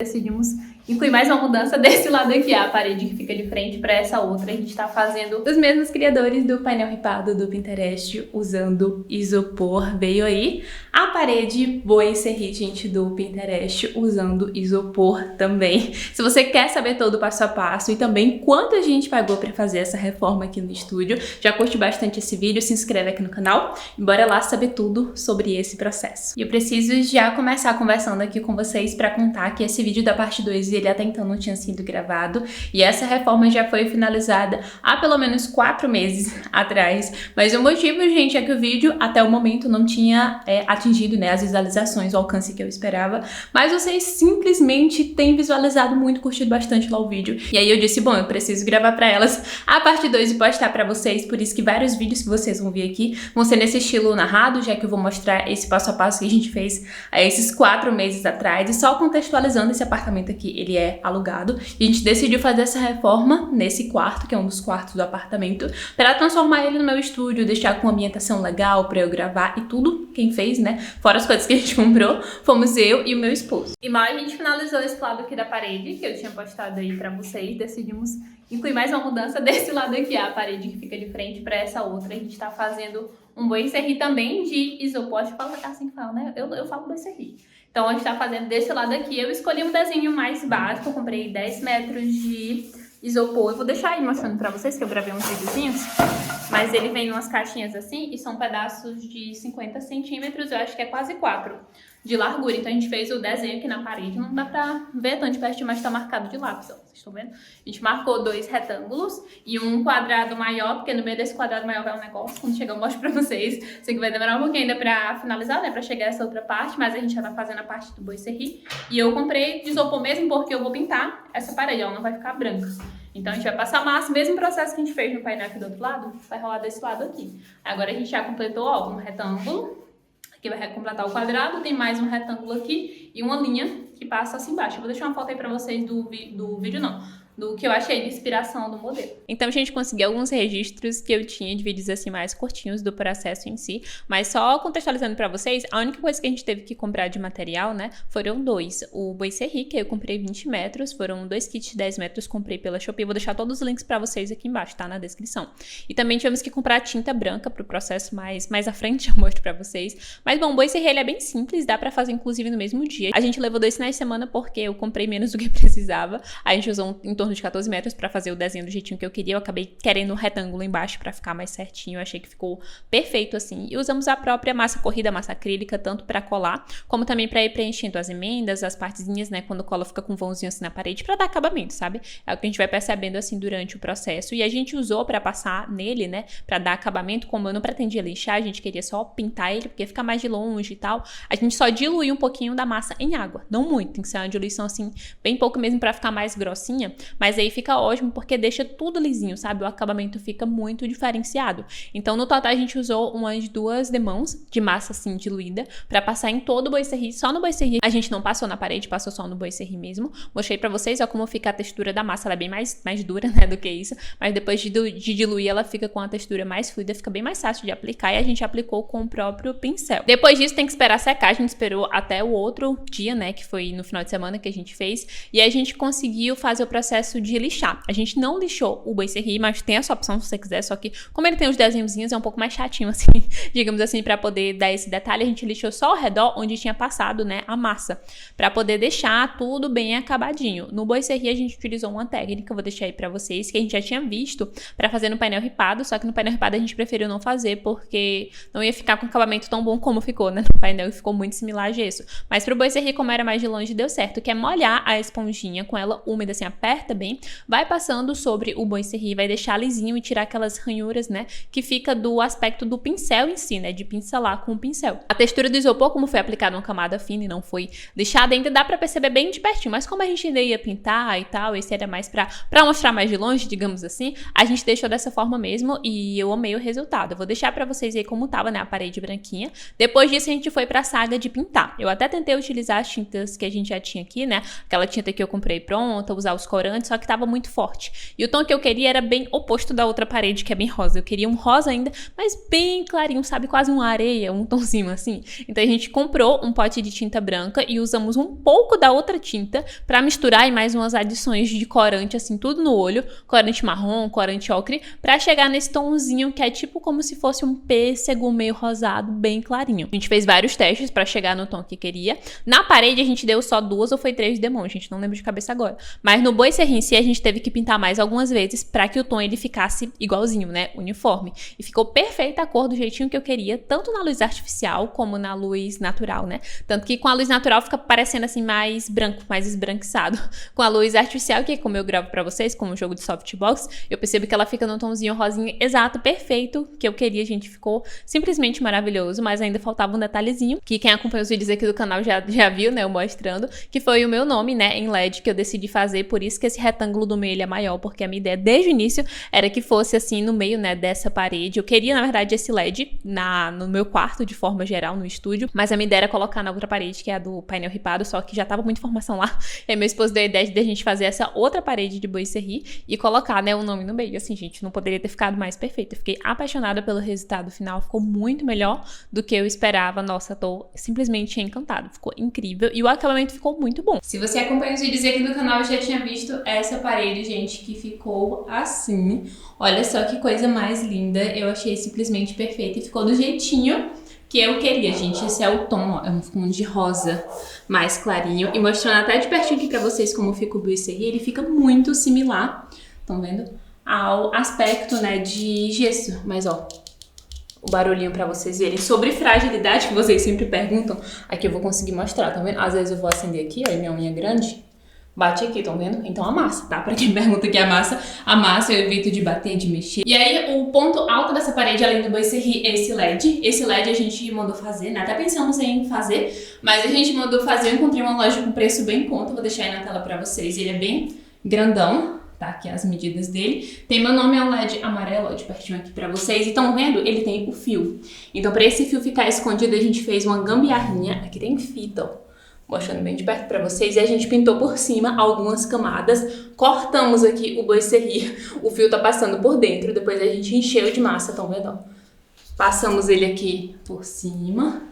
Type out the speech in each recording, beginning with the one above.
Decidimos incluir mais uma mudança desse lado aqui, a parede que fica de frente para essa outra. A gente tá fazendo os mesmos criadores do painel ripado do Pinterest usando isopor. Veio aí a parede Bois Serri, gente, do Pinterest usando isopor também. Se você quer saber todo o passo a passo e também quanto a gente pagou para fazer essa reforma aqui no estúdio, já curte bastante esse vídeo, se inscreve aqui no canal e bora lá saber tudo sobre esse processo. E eu preciso já começar conversando aqui com vocês para contar que esse vídeo da parte 2, ele até então não tinha sido gravado, e essa reforma já foi finalizada há pelo menos 4 meses atrás, mas o motivo, gente, é que o vídeo até o momento não tinha atingido, né, as visualizações, o alcance que eu esperava, mas vocês simplesmente têm visualizado muito, curtido bastante lá o vídeo, e aí eu disse, bom, eu preciso gravar para elas a parte 2 e postar para vocês, por isso que vários vídeos que vocês vão ver aqui vão ser nesse estilo narrado, já que eu vou mostrar esse passo a passo que a gente fez esses 4 meses atrás, e só contextualizando, esse apartamento aqui, ele é alugado, e a gente decidiu fazer essa reforma nesse quarto, que é um dos quartos do apartamento, para transformar ele no meu estúdio, deixar com uma ambientação legal para eu gravar e tudo. Quem fez, né, fora as coisas que a gente comprou, fomos eu e o meu esposo. E mal a gente finalizou esse lado aqui da parede, que eu tinha postado aí para vocês, decidimos incluir mais uma mudança desse lado aqui, a parede que fica de frente para essa outra. A gente tá fazendo um Bois Serri também de isopor, acho que fala assim que fala, né? Eu falo Bois Serri. Então a gente tá fazendo desse lado aqui. Eu escolhi um desenho mais básico, eu comprei 10 metros de isopor. Eu vou deixar aí mostrando pra vocês que eu gravei uns videozinhos, mas ele vem em umas caixinhas assim e são pedaços de 50 centímetros, eu acho que é quase 4 de largura. Então a gente fez o desenho aqui na parede, não dá pra ver tanto de perto, mas tá marcado de lápis, ó, vocês estão vendo? A gente marcou 2 retângulos e um quadrado maior, porque no meio desse quadrado maior vai um negócio, quando chegar eu mostro pra vocês. Sei que vai demorar um pouquinho ainda pra finalizar, né, pra chegar essa outra parte, mas a gente já tá fazendo a parte do Bois Serri. E eu comprei de isopor mesmo porque eu vou pintar essa parede, ela não vai ficar branca. Então a gente vai passar massa, mesmo processo que a gente fez no painel aqui do outro lado, vai rolar desse lado aqui. Agora a gente já completou, ó, um retângulo, que vai completar o quadrado, tem mais um retângulo aqui e uma linha que passa assim embaixo. Eu vou deixar uma foto aí pra vocês do vídeo não, do que eu achei de inspiração do modelo. Então a gente conseguiu alguns registros que eu tinha de vídeos assim mais curtinhos do processo em si, mas só contextualizando pra vocês, a única coisa que a gente teve que comprar de material, né, foram 2. O Bois Serri, que eu comprei 20 metros, foram 2 kits de 10 metros, comprei pela Shopee, vou deixar todos os links pra vocês aqui embaixo, tá, na descrição. E também tivemos que comprar tinta branca pro processo mais à frente, eu mostro pra vocês. Mas bom, o Bois Serri, ele é bem simples, dá pra fazer inclusive no mesmo dia. A gente levou 2 finais de semana porque eu comprei menos do que precisava, a gente usou em torno de 14 metros para fazer o desenho do jeitinho que eu queria. Eu acabei querendo um retângulo embaixo para ficar mais certinho. Eu achei que ficou perfeito assim. E usamos a própria massa corrida, massa acrílica, tanto para colar, como também para ir preenchendo as emendas, as partezinhas, né? Quando cola fica com um vãozinho assim na parede, para dar acabamento, sabe? É o que a gente vai percebendo assim durante o processo. E a gente usou para passar nele, né? Para dar acabamento, como eu não pretendia lixar, a gente queria só pintar ele, porque fica mais de longe e tal. A gente só diluiu um pouquinho da massa em água. Não muito, tem que ser uma diluição assim, bem pouco mesmo para ficar mais grossinha. Mas aí fica ótimo porque deixa tudo lisinho, sabe? O acabamento fica muito diferenciado. Então, no total, a gente usou umas 2 demãos de massa, assim, diluída, pra passar em todo o Bois Serri. Só no Bois Serri a gente não passou na parede, passou só no Bois Serri mesmo. Mostrei pra vocês, ó, como fica a textura da massa. Ela é bem mais dura, né, do que isso. Mas depois de diluir, ela fica com a textura mais fluida, fica bem mais fácil de aplicar. E a gente aplicou com o próprio pincel. Depois disso, tem que esperar secar. A gente esperou até o outro dia, né, que foi no final de semana que a gente fez. E aí a gente conseguiu fazer o processo de lixar. A gente não lixou o Bois Serri, mas tem essa opção se você quiser, só que como ele tem os desenhozinhos, é um pouco mais chatinho assim, digamos assim, pra poder dar esse detalhe, a gente lixou só ao redor onde tinha passado, né, a massa, pra poder deixar tudo bem acabadinho. No Bois Serri a gente utilizou uma técnica, eu vou deixar aí pra vocês, que a gente já tinha visto pra fazer no painel ripado, só que no painel ripado a gente preferiu não fazer, porque não ia ficar com acabamento tão bom como ficou, né, no painel, e ficou muito similar a gesso. Mas pro Bois Serri, como era mais de longe, deu certo, que é molhar a esponjinha com ela úmida, assim, aperta bem, vai passando sobre o Bois Serri, vai deixar lisinho e tirar aquelas ranhuras, né, que fica do aspecto do pincel em si, né, de pincelar com o pincel. A textura do isopor, como foi aplicada uma camada fina e não foi lixada, ainda dá pra perceber bem de pertinho, mas como a gente ainda ia pintar e tal, esse era mais pra mostrar mais de longe, digamos assim, a gente deixou dessa forma mesmo e eu amei o resultado. Eu vou deixar pra vocês aí como tava, né, a parede branquinha. Depois disso a gente foi pra saga de pintar. Eu até tentei utilizar as tintas que a gente já tinha aqui, né, aquela tinta que eu comprei pronta, usar os corantes, antes, só que tava muito forte. E o tom que eu queria era bem oposto da outra parede, que é bem rosa. Eu queria um rosa ainda, mas bem clarinho, sabe? Quase uma areia, um tonzinho assim. Então a gente comprou um pote de tinta branca e usamos um pouco da outra tinta pra misturar e mais umas adições de corante, assim, tudo no olho. Corante marrom, corante ocre, pra chegar nesse tomzinho que é tipo como se fosse um pêssego meio rosado, bem clarinho. A gente fez vários testes pra chegar no tom que queria. Na parede a gente deu só 2 ou foi 3 demão, gente, não lembro de cabeça agora. Mas no Boi Serri em si a gente teve que pintar mais algumas vezes pra que o tom ele ficasse igualzinho, né, uniforme. E ficou perfeita a cor do jeitinho que eu queria, tanto na luz artificial como na luz natural, né? Tanto que com a luz natural fica parecendo assim mais branco, mais esbranquiçado. Com a luz artificial, que como eu gravo pra vocês, como um jogo de softbox, eu percebo que ela fica no tomzinho rosinha exato, perfeito, que eu queria, gente, ficou simplesmente maravilhoso, mas ainda faltava um detalhezinho, que quem acompanha os vídeos aqui do canal já viu, né, eu mostrando, que foi o meu nome, né, em LED, que eu decidi fazer, por isso que esse retângulo do meio ele é maior, porque a minha ideia desde o início era que fosse assim no meio, né, dessa parede. Eu queria, na verdade, esse LED no meu quarto, de forma geral, no estúdio, mas a minha ideia era colocar na outra parede, que é a do painel ripado, só que já tava muita informação lá, e aí meu esposo deu a ideia de a gente fazer essa outra parede de Boi Serri e colocar, né, o nome no meio. Assim, gente, não poderia ter ficado mais perfeito. Eu fiquei apaixonada pelo resultado final, ficou muito melhor do que eu esperava. Nossa, tô simplesmente encantada, ficou incrível e o acabamento ficou muito bom. Se você acompanha os vídeos aqui do canal, já tinha visto essa parede, gente, que ficou assim. Olha só que coisa mais linda, eu achei simplesmente perfeita e ficou do jeitinho que eu queria, gente. Esse é o tom, ó, é um fundo de rosa mais clarinho. E mostrando até de pertinho aqui pra vocês como fica o Boi Serri, ele fica muito similar, estão vendo? Ao aspecto, né, de gesso. Mas, ó, o barulhinho pra vocês verem. Sobre fragilidade, que vocês sempre perguntam, aqui eu vou conseguir mostrar, tá vendo? Às vezes eu vou acender aqui, ó, e minha unha grande bate aqui, estão vendo? Então amassa, tá? Pra quem pergunta que amassa eu evito de bater, de mexer. E aí, o ponto alto dessa parede, além do Boi Serri, é esse LED. Esse LED a gente mandou fazer, né? Até pensamos em fazer, mas a gente mandou fazer. Eu encontrei uma loja com preço bem em conta, vou deixar aí na tela pra vocês. Ele é bem grandão, tá? Aqui as medidas dele. Tem meu nome, é um LED amarelo, ó, de pertinho aqui pra vocês. E estão vendo? Ele tem o fio. Então, pra esse fio ficar escondido, a gente fez uma gambiarrinha. Aqui tem fita, ó, mostrando bem de perto pra vocês, e a gente pintou por cima algumas camadas, cortamos aqui o Boi Serri, o fio tá passando por dentro, depois a gente encheu de massa, tão vendo? Passamos ele aqui por cima,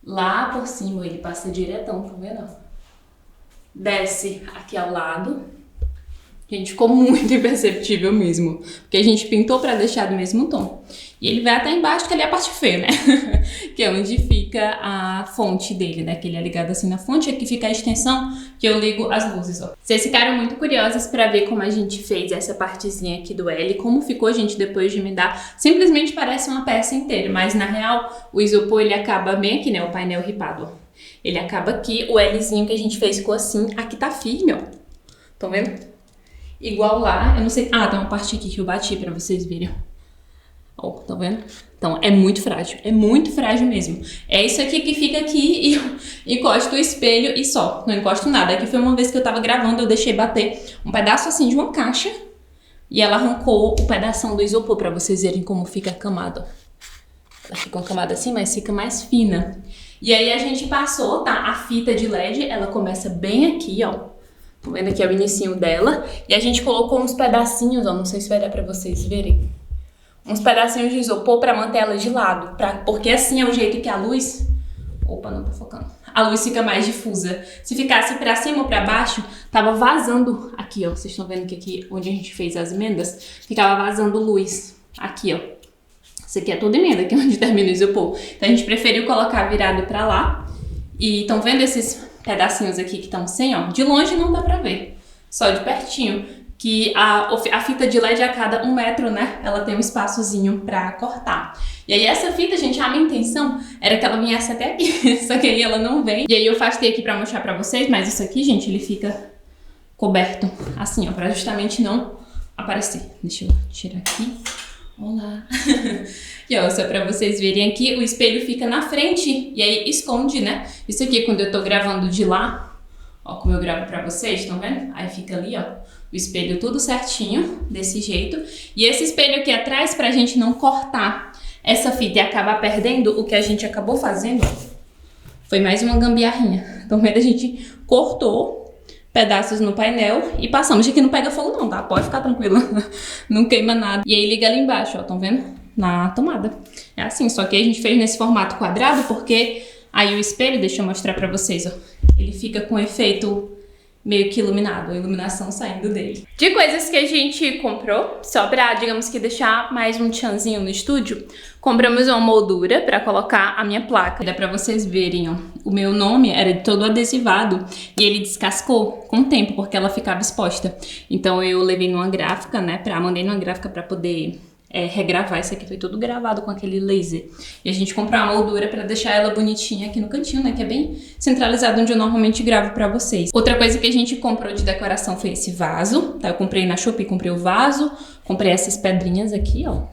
lá por cima ele passa diretão, tão vendo? Desce aqui ao lado, gente, ficou muito imperceptível mesmo, porque a gente pintou pra deixar do mesmo tom. E ele vai até embaixo, que ali é a parte feia, né? Que é onde fica a fonte dele, né? Que ele é ligado assim na fonte, aqui fica a extensão que eu ligo as luzes, ó. Vocês ficaram muito curiosas pra ver como a gente fez essa partezinha aqui do L, como ficou, gente, depois de emendar. Simplesmente parece uma peça inteira, mas na real, o isopor, ele acaba bem aqui, né? O painel ripado, ó. Ele acaba aqui, o Lzinho que a gente fez ficou assim, aqui tá firme, ó. Estão vendo? Igual lá, eu não sei... Ah, tem uma parte aqui que eu bati pra vocês verem, ó. Ó, tá vendo? Então, é muito frágil mesmo. É isso aqui que fica aqui e encosto o espelho e só, não encosto nada. Aqui foi uma vez que eu tava gravando, eu deixei bater um pedaço assim de uma caixa e ela arrancou o pedação do isopor pra vocês verem como fica a camada. Ela fica uma camada assim, mas fica mais fina. E aí a gente passou, tá? A fita de LED, ela começa bem aqui, ó. Tá vendo aqui é o inicinho dela. E a gente colocou uns pedacinhos, ó, não sei se vai dar pra vocês verem. Uns pedacinhos de isopor pra manter ela de lado, porque assim é o jeito que a luz... Opa, não tá focando. A luz fica mais difusa. Se ficasse pra cima ou pra baixo, tava vazando aqui, ó. Vocês estão vendo que aqui, onde a gente fez as emendas, ficava vazando luz. Aqui, ó. Isso aqui é toda emenda, que é onde termina o isopor. Então a gente preferiu colocar virado pra lá. E estão vendo esses pedacinhos aqui que estão sem, ó? De longe não dá pra ver, só de pertinho. Que a fita de LED a cada 1 metro, né, ela tem um espaçozinho pra cortar. E aí essa fita, gente, a minha intenção era que ela viesse até aqui, só que aí ela não vem. E aí eu afastei aqui pra mostrar pra vocês, mas isso aqui, gente, ele fica coberto assim, ó, pra justamente não aparecer. Deixa eu tirar aqui. Olá! E ó, só pra vocês verem aqui, o espelho fica na frente e aí esconde, né? Isso aqui, quando eu tô gravando de lá, ó, como eu gravo pra vocês, estão vendo? Aí fica ali, ó, o espelho tudo certinho, desse jeito. E esse espelho aqui atrás, pra gente não cortar essa fita e acabar perdendo, o que a gente acabou fazendo, ó, foi mais uma gambiarrinha. Então, a gente cortou pedaços no painel e passamos. Aqui não pega fogo não, tá? Pode ficar tranquilo. Não queima nada. E aí liga ali embaixo, ó, estão vendo? Na tomada. É assim, só que a gente fez nesse formato quadrado porque aí o espelho, deixa eu mostrar pra vocês, ó. Ele fica com efeito meio que iluminado, a iluminação saindo dele. De coisas que a gente comprou, só pra, digamos que deixar mais um tchanzinho no estúdio, compramos uma moldura pra colocar a minha placa. Dá pra vocês verem, ó, o meu nome era todo adesivado e ele descascou com o tempo, porque ela ficava exposta. Então eu levei numa gráfica, né, mandei numa gráfica pra poder regravar. Isso aqui foi tudo gravado com aquele laser. E a gente comprou uma moldura pra deixar ela bonitinha aqui no cantinho, né? Que é bem centralizado onde eu normalmente gravo pra vocês. Outra coisa que a gente comprou de decoração foi esse vaso, tá? Eu comprei na Shopee, comprei o vaso, comprei essas pedrinhas aqui, ó.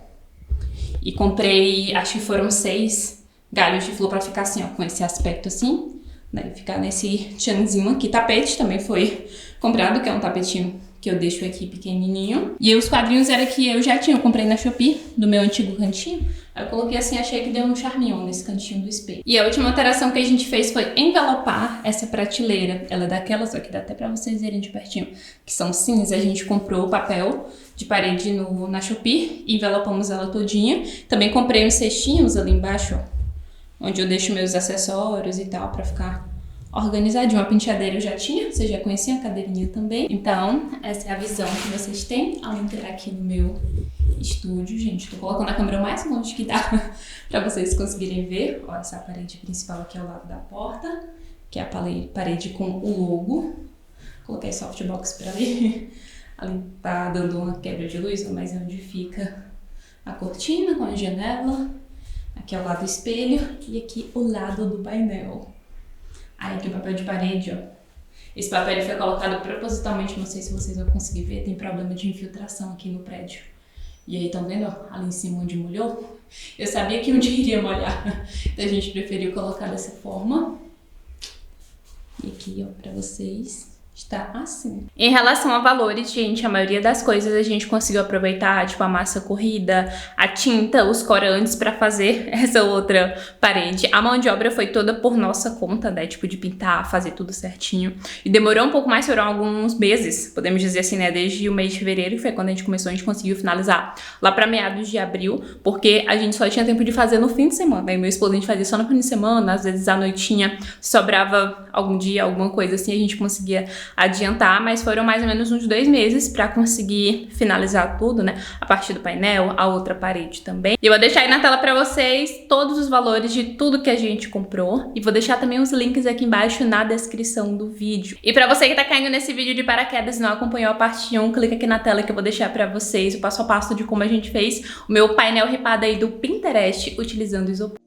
E comprei, acho que foram 6 galhos de flor pra ficar assim, ó, com esse aspecto assim, né? Ficar nesse tchanzinho aqui. Tapete também foi comprado, que é um tapetinho que eu deixo aqui pequenininho. E os quadrinhos era que eu já tinha, eu comprei na Shopee, do meu antigo cantinho. Aí eu coloquei assim, achei que deu um charminho nesse cantinho do espelho. E a última alteração que a gente fez foi envelopar essa prateleira. Ela é daquelas, ó, que dá até pra vocês verem de pertinho, que são cinza. A gente comprou papel de parede na Shopee, envelopamos ela todinha. Também comprei uns cestinhos ali embaixo, ó, onde eu deixo meus acessórios e tal, pra ficar organizadinho. Uma penteadeira eu já tinha, vocês já conheciam, a cadeirinha também. Então, essa é a visão que vocês têm ao entrar aqui no meu estúdio. Gente, tô colocando a câmera o mais longe que dá pra vocês conseguirem ver. Ó, essa parede principal aqui ao lado da porta, que é a parede com o logo. Coloquei softbox pra ali. Ali tá dando uma quebra de luz, mas é onde fica a cortina com a janela. Aqui ao lado do espelho e aqui o lado do painel. Aí aqui o papel de parede, ó. Esse papel foi colocado propositalmente, não sei se vocês vão conseguir ver, tem problema de infiltração aqui no prédio. E aí, estão vendo, ó, ali em cima onde molhou? Eu sabia que um dia iria molhar, então a gente preferiu colocar dessa forma. E aqui, ó, pra vocês, está assim. Em relação a valores, gente, a maioria das coisas a gente conseguiu aproveitar, tipo a massa corrida, a tinta, os corantes pra fazer essa outra parede. A mão de obra foi toda por nossa conta, né, tipo de pintar, fazer tudo certinho. E demorou um pouco mais, foram alguns meses, podemos dizer assim, né, desde o mês de fevereiro, que foi quando a gente começou, a gente conseguiu finalizar lá pra meados de abril, porque a gente só tinha tempo de fazer no fim de semana. Aí meu esposo a gente fazia só no fim de semana, às vezes à noitinha sobrava algum dia, alguma coisa assim, a gente conseguia adiantar, mas foram mais ou menos uns 2 meses pra conseguir finalizar tudo, né? A parte do painel, a outra parede também. E eu vou deixar aí na tela pra vocês todos os valores de tudo que a gente comprou e vou deixar também os links aqui embaixo na descrição do vídeo. E pra você que tá caindo nesse vídeo de paraquedas e não acompanhou a parte 1, clica aqui na tela que eu vou deixar pra vocês o passo a passo de como a gente fez o meu painel ripado aí do Pinterest utilizando isopor.